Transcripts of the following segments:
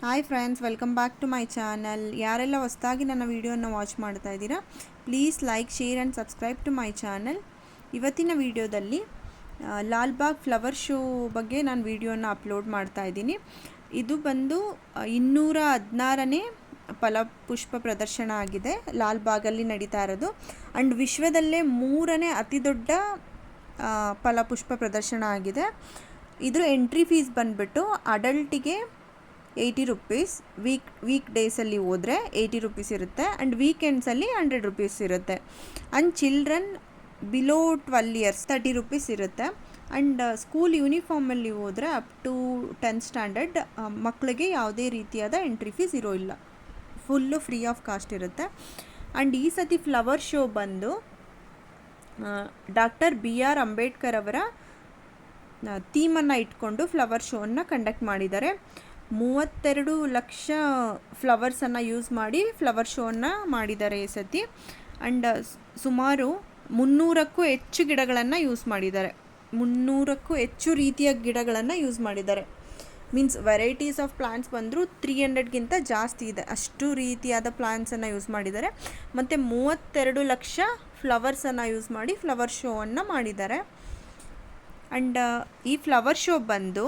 Hi friends, welcome back to my channel. ಯಾರೆಲ್ಲ ಹೊಸದಾಗಿ ನನ್ನ ವೀಡಿಯೋನ ವಾಚ್ ಮಾಡ್ತಾ ಇದ್ದೀರಾ, please like, share and subscribe to my channel. ಇವತ್ತಿನ ವೀಡಿಯೋದಲ್ಲಿ ಲಾಲ್ಬಾಗ್ ಫ್ಲವರ್ ಶೋ ಬಗ್ಗೆ ನಾನು ವೀಡಿಯೋನ ಅಪ್ಲೋಡ್ ಮಾಡ್ತಾ ಇದ್ದೀನಿ. ಇದು ಬಂದು 216ನೇ ಫಲಪುಷ್ಪ ಪ್ರದರ್ಶನ ಆಗಿದೆ, ಲಾಲ್ಬಾಗಲ್ಲಿ ನಡೀತಾ ಇರೋದು. ಆ್ಯಂಡ್ ವಿಶ್ವದಲ್ಲೇ 3ನೇ ಅತಿ ದೊಡ್ಡ ಫಲಪುಷ್ಪ ಪ್ರದರ್ಶನ ಆಗಿದೆ. ಇದರ ಎಂಟ್ರಿ ಫೀಸ್ ಬಂದುಬಿಟ್ಟು ಅಡಲ್ಟಿಗೆ 80 ರುಪೀಸ್, ವೀಕ್ ಡೇಸಲ್ಲಿ ಹೋದರೆ 80 ರುಪೀಸ್ ಇರುತ್ತೆ, ಆ್ಯಂಡ್ ವೀಕೆಂಡ್ಸಲ್ಲಿ 100 ರುಪೀಸ್ ಇರುತ್ತೆ. And children below 12 years 30 rupees ಇರುತ್ತೆ. ಆ್ಯಂಡ್ ಸ್ಕೂಲ್ ಯೂನಿಫಾರ್ಮಲ್ಲಿ ಹೋದರೆ ಅಪ್ ಟು 10th ಸ್ಟ್ಯಾಂಡರ್ಡ್ ಮಕ್ಕಳಿಗೆ ಯಾವುದೇ ರೀತಿಯಾದ ಎಂಟ್ರಿ ಫೀಸ್ ಇರೋಲ್ಲ, ಫುಲ್ಲು ಫ್ರೀ ಆಫ್ ಕಾಸ್ಟ್ ಇರುತ್ತೆ. ಆ್ಯಂಡ್ ಈ ಸತಿ ಫ್ಲವರ್ ಶೋ ಬಂದು ಡಾಕ್ಟರ್ BR ಅಂಬೇಡ್ಕರ್ ಅವರ ಥೀಮನ್ನು ಇಟ್ಕೊಂಡು ಫ್ಲವರ್ ಶೋವನ್ನು ಕಂಡಕ್ಟ್ ಮಾಡಿದ್ದಾರೆ. 32 ಲಕ್ಷ ಫ್ಲವರ್ಸನ್ನು ಯೂಸ್ ಮಾಡಿ ಫ್ಲವರ್ ಶೋವನ್ನು ಮಾಡಿದ್ದಾರೆ ಈ ಸತಿ. ಆ್ಯಂಡ್ ಸುಮಾರು 300ಕ್ಕೂ ಹೆಚ್ಚು ಗಿಡಗಳನ್ನು ಯೂಸ್ ಮಾಡಿದ್ದಾರೆ. 300ಕ್ಕೂ ಹೆಚ್ಚು ರೀತಿಯ ಗಿಡಗಳನ್ನು ಯೂಸ್ ಮಾಡಿದ್ದಾರೆ. ಮೀನ್ಸ್ ವೆರೈಟೀಸ್ ಆಫ್ ಪ್ಲಾಂಟ್ಸ್ ಬಂದರೂ 300ಗಿಂತ ಜಾಸ್ತಿ ಇದೆ, ಅಷ್ಟು ರೀತಿಯಾದ ಪ್ಲಾಂಟ್ಸನ್ನು ಯೂಸ್ ಮಾಡಿದ್ದಾರೆ. ಮತ್ತು 32 ಲಕ್ಷ ಫ್ಲವರ್ಸನ್ನು ಯೂಸ್ ಮಾಡಿ ಫ್ಲವರ್ ಶೋವನ್ನು ಮಾಡಿದ್ದಾರೆ. ಆ್ಯಂಡ್ ಈ ಫ್ಲವರ್ ಶೋ ಬಂದು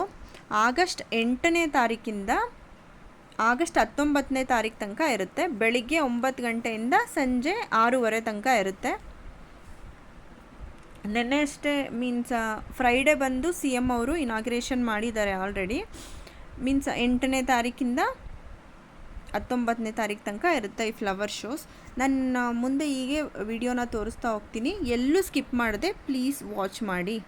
ಆಗಸ್ಟ್ 8ನೇ ತಾರೀಕಿಂದ ಆಗಸ್ಟ್ 19ನೇ ತಾರೀಕು ತನಕ ಇರುತ್ತೆ. ಬೆಳಿಗ್ಗೆ 9 ಗಂಟೆಯಿಂದ ಸಂಜೆ 6:30 ತನಕ ಇರುತ್ತೆ. ನೆನ್ನೆ ಅಷ್ಟೇ ಮೀನ್ಸ್ ಫ್ರೈಡೇ ಬಂದು CM ಅವರು ಇನಾಗ್ರೇಷನ್ ಮಾಡಿದ್ದಾರೆ ಆಲ್ರೆಡಿ. ಮೀನ್ಸ್ 8ನೇ ತಾರೀಕಿಂದ 19ನೇ ತಾರೀಕು ತನಕ ಇರುತ್ತೆ ಈ ಫ್ಲವರ್ ಶೋಸ್. ನನ್ನ ಮುಂದೆ ಹೀಗೆ ವಿಡಿಯೋನ ತೋರಿಸ್ತಾ ಹೋಗ್ತೀನಿ, ಎಲ್ಲೂ ಸ್ಕಿಪ್ ಮಾಡದೆ ಪ್ಲೀಸ್ ವಾಚ್ ಮಾಡಿ.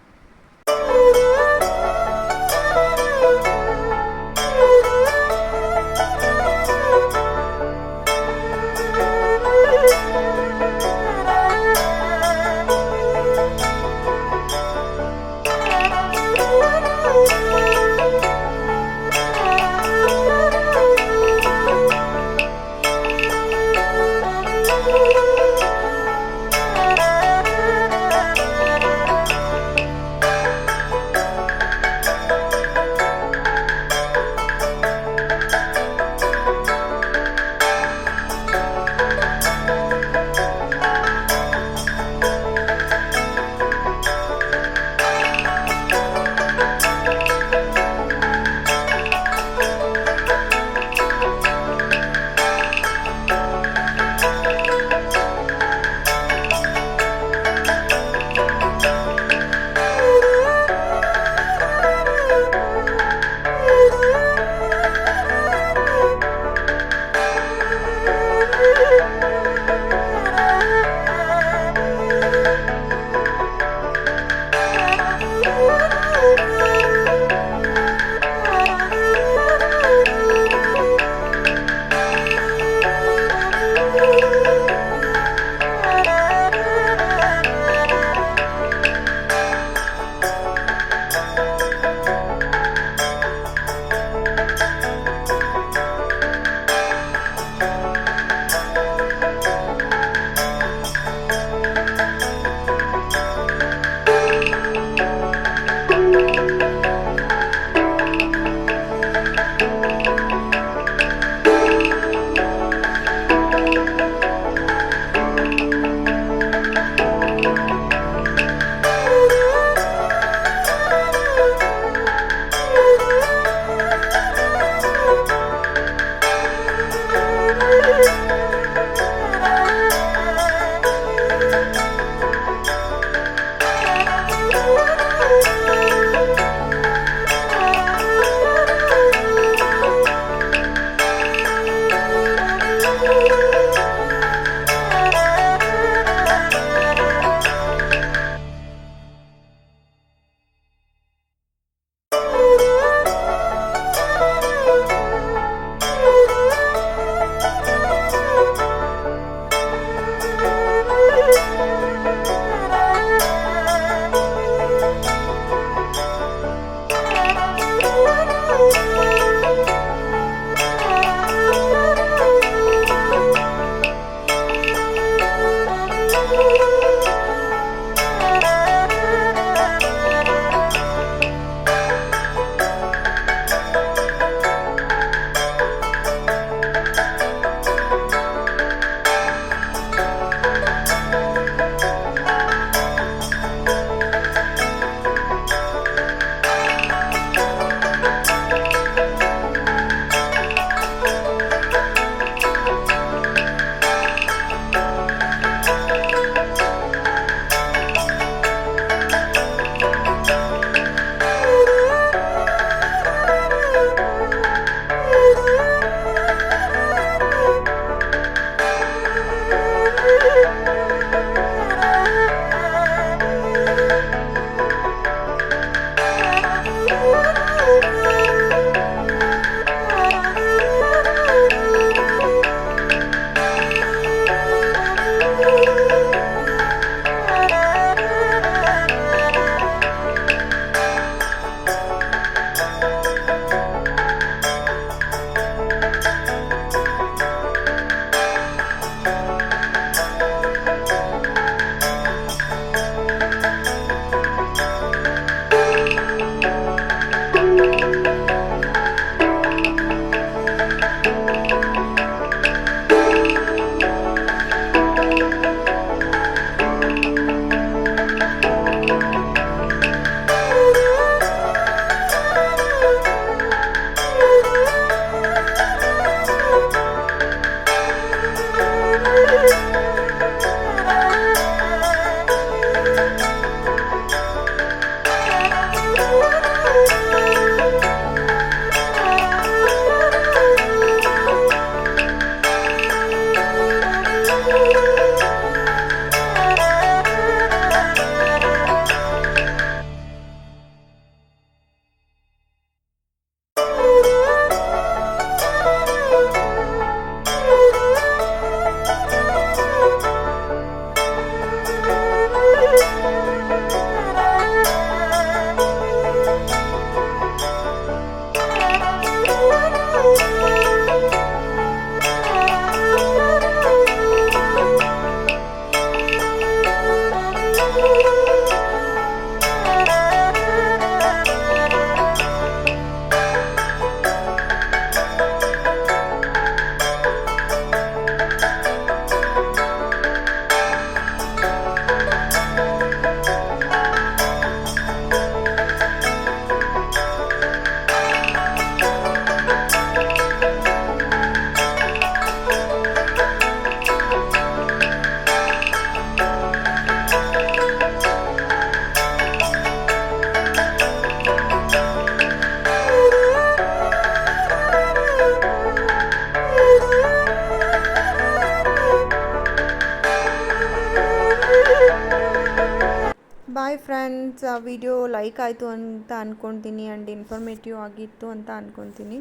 Bye friends. ಆ ವಿಡಿಯೋ ಲೈಕ್ ಆಯಿತು ಅಂತ ಅಂದ್ಕೊತೀನಿ ಆ್ಯಂಡ್ ಇನ್ಫಾರ್ಮೇಟಿವ್ ಆಗಿತ್ತು ಅಂತ ಅಂದ್ಕೊತೀನಿ.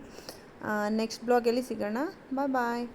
ನೆಕ್ಸ್ಟ್ ಬ್ಲಾಗಲ್ಲಿ ಸಿಗೋಣ. ಬಾಯ್.